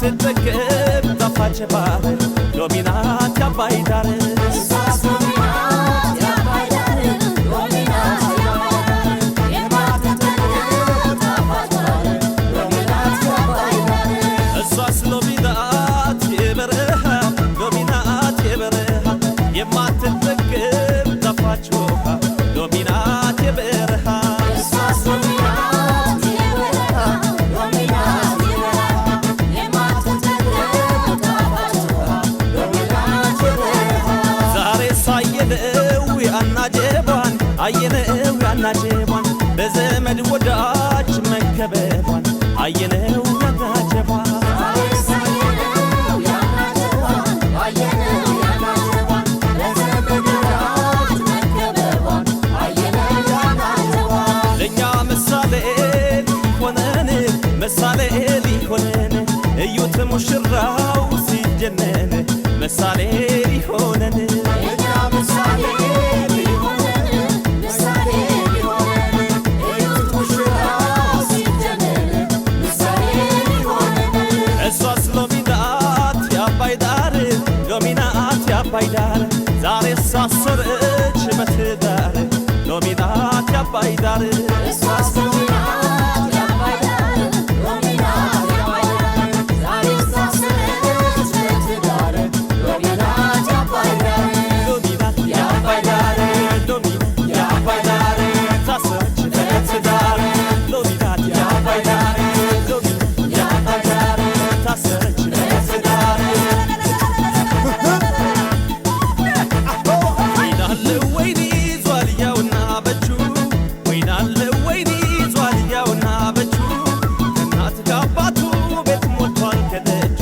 የማትጠገብ ጣፋጭ ባህር ሎሚ ናት የአባይ ዳር እሷስ ሎሚ ናት የአባይ ዳር ሎሚ ናት የማትጠገብ ጣፋጭ ባህር ሎሚ ናት የአባይ ዳር እሷስ ሎሚ ናት የበረሃ ሎሚ ናት የበረሃ የማትጠገብ ጣፋጭ ውሃ ሎሚ ናት የበረሃ እሷስ ሎሚ ናት የበረሃ ሎሚ ናት የበረሃ የማትጠገብ ጣፋጭ ውሃ ሎሚ ናት የበረሃ ዛሬ ሳየነው ያናጀቧን አየነው ያናጀቧን በዘመድ ወዳጅ መከበቧን አየነው ያናጀቧን ለእኛ ምሳሌ ሊሆነን እዩት ሙሽራው ሲጀነን ምሳሌ ሊሆነን እሷስ ሎሚ ናት የአባይ ዳር ሎሚ ናት የአባይ ዳር ዛሬ ሳሰረች በትዳር ሎሚ ናት የአባይ ዳር እሷስ ሎሚ ናት የአባይ ዳር ሎሚ ናት የአባይ ዳር ዛሬ ሳሰረች በትዳር ሎሚ ናት የአባይ ዳር ሎሚ ናት የአባይ ዳር ሎሚ የአባይ ዳር ታሰረች በትዳር ሎሚ ናት የአባይ ዳር ሎሚ የአባይ ዳር ታሰረች በትዳር ወይናለ ወይኒ ዟልያውና በቹ ወይናለ ወይኒ ዟልያውና በቹ ከእናት ከአባቱ ቤት ሞልቷል ከደጁ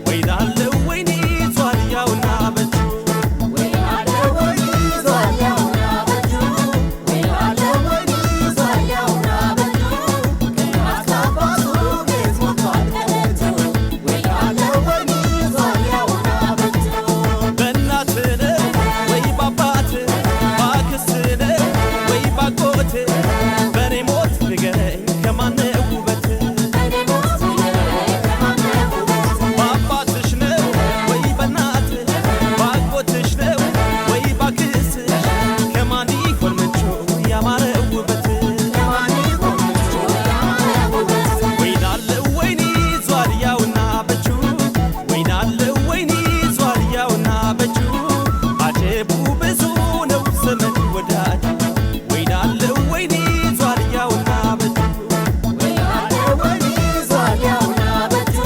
ወይናለ ወይኒ ዟልያውና በቹ ወይናለ ወይኒ ዟልያውና በጁ ወይናለ ወይኒ ዟልያውና በጁ ከእናት ከአባቱ ቤት ሞልቷል ከደጁ ወይናለ ወይኒ ዟልያውና በጁ በእናትነ ወይ ባባት ባክስትነ ወይ ባጎት በኔ ሞት ንገረኝ ከማነው ውበት እኔ ሞት ንገረኝ ከማነው ውበት በአባትሽ ነው ወይ በእናት ባጎትሽ ነው ወይ ባክስትሽ ከማን ይሆን ምንጩ ያማረ ውበት ከማን ይሆን ምንጩ ያማረ ውበት ወይናለ ወይኒ ዟልያውና በቹ ወይናለ ወይኒ ዟልያውና በቹ አጀቡ ብዙ ነው ዘመድ ወዳጅ ወይናለ ወይኒ ዟልያውና በቹ ወይናለ ወይኒ ዟልያውና በጁ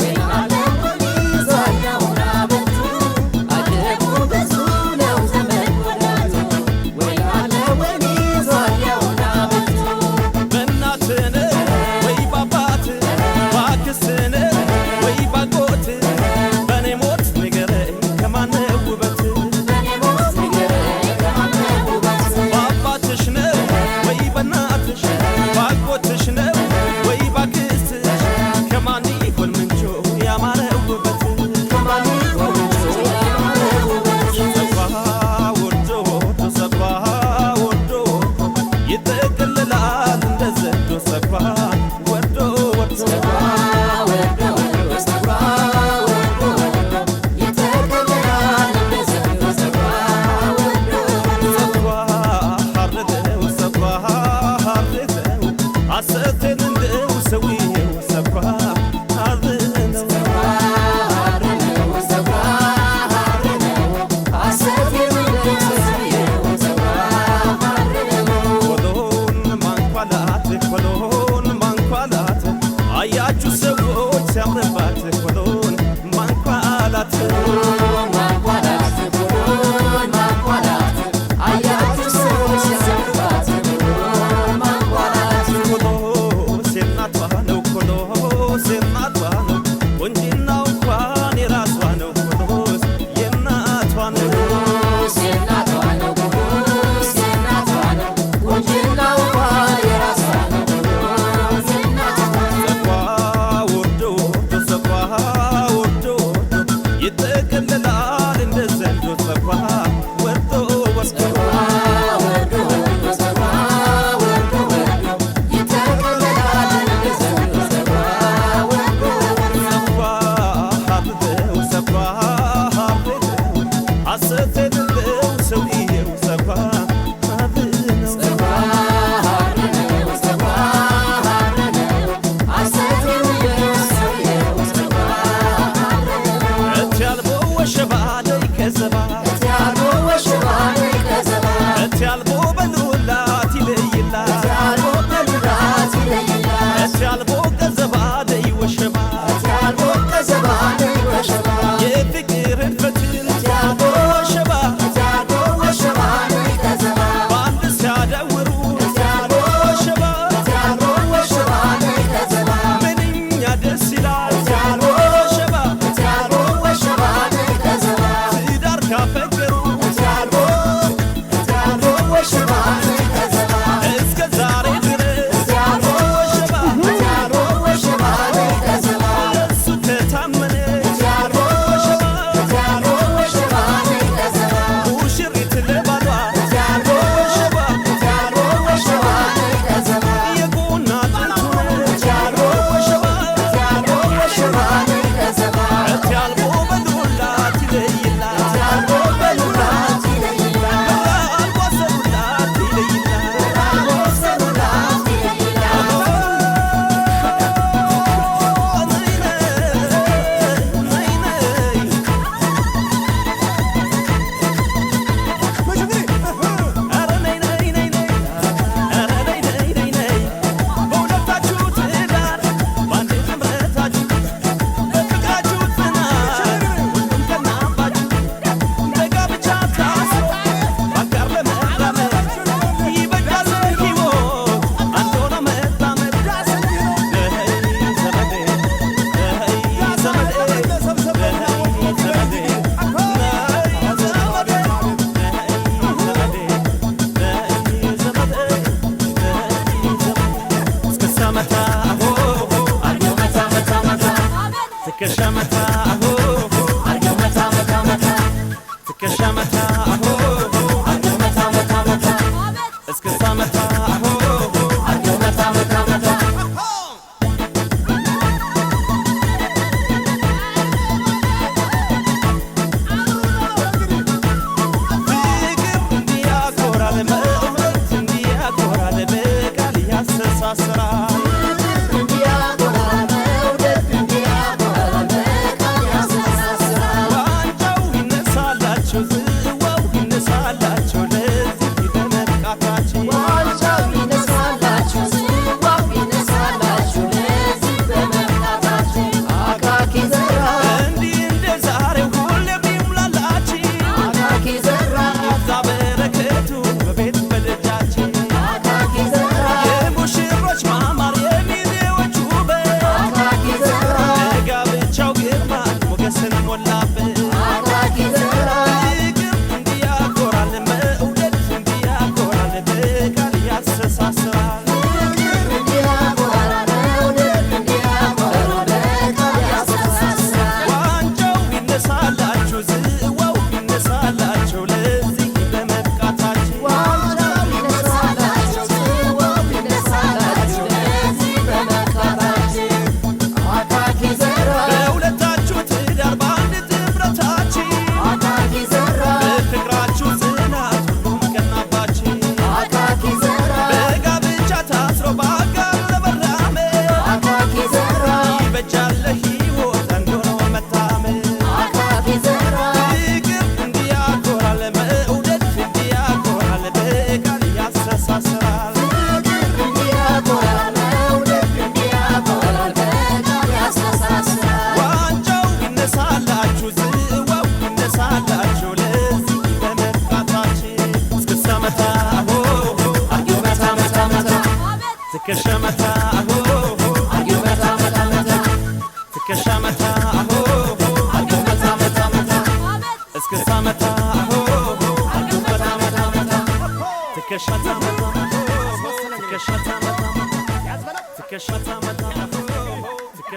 ወይናለ ወይኒ ዟልያውና በጁ አጀቡ ብዙ ነው ዘመድ ወዳጁ ወይናለ ወይኒ ዟልያውና በጁ በእናትነ ወይ ባባት ባክስትነ ወይ ባጎት በኔ ሞት ንገረኝ ከማነው ውበት እኔ ሞት ንገረኝ ከማነው ውበት በአባትሽ ነው ወይ በእናትሽ ባጎትሽ ነው ወይ ባክስትሽ ከማን ይሆን ምንጩ ያማረ ውበት ከማን ይሆን ምንጩ ያማረ ውበት ሰባ ወዶ ሰባ ወዶ ይጠቀልላል እንደ ዘንዶ ሰባ ወዶ ወዶ ወርዶ ወርዶ ሰባ ወርዶ ወርዶ ይጠቀልላል እንደ ዘንዶ ሰባ ወርዶ ወርዶ ሰባ ሀረደው ሰባ ሀረደው ሐሰቴን እንደው ሰውየው ሰባ ሀረደው ኮሎን ማንኳላት ኮሎን ማንኳላት አያችሁ ሰዎች ሲያምርባት ኮሎን ማንኳላት ኮሎ ሴናቷ ነው ኮሎ ሴናቷ ነው ቁንጅናው እንኳን የራሷ ነው ኮሎስ የእናቷ ነው ሰባ ወርዶ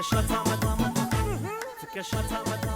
ትከሻ ታመጣ ትከሻ ታመጣ